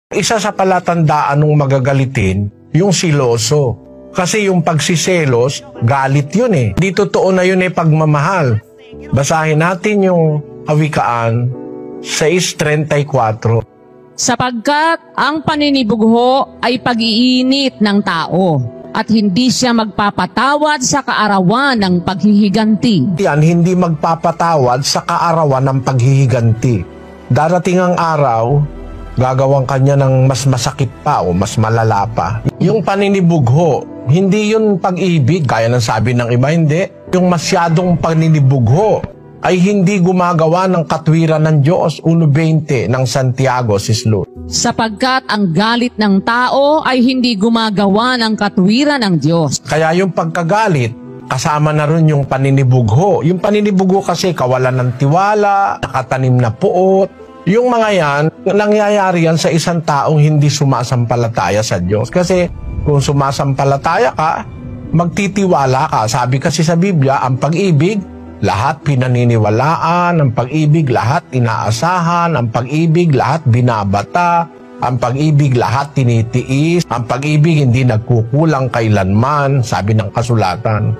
Isa sa palatandaan ng magagalitin, yung siloso. Kasi yung pagsiselos, galit yun eh. Di totoo na yun eh pagmamahal. Basahin natin yung Kawikaan 6:34. Sapagkat ang paninibugho ay pag-iinit ng tao at hindi siya magpapatawad sa kaarawan ng paghihiganti. Yan, hindi magpapatawad sa kaarawan ng paghihiganti. Darating ang araw, gagawang kanya ng mas masakit pa o mas malala pa. Yung paninibugho, hindi yun pag-ibig, gaya ng sabi ng iba, hindi. Yung masyadong paninibugho ay hindi gumagawa ng katwiran ng Diyos. 1:20 ng Santiago, Sislo. Sapagkat ang galit ng tao ay hindi gumagawa ng katwiran ng Diyos. Kaya yung pagkagalit, kasama na rin yung paninibugho. Yung paninibugho kasi kawalan ng tiwala, nakatanim na puot. Yung mga yan, nangyayari yan sa isang taong hindi sumasampalataya sa Diyos. Kasi kung sumasampalataya ka, magtitiwala ka. Sabi kasi sa Biblia, ang pag-ibig, lahat pinaniniwalaan, ang pag-ibig, lahat inaasahan, ang pag-ibig, lahat binabata, ang pag-ibig, lahat tinitiis, ang pag-ibig hindi nagkukulang kailanman, sabi ng kasulatan.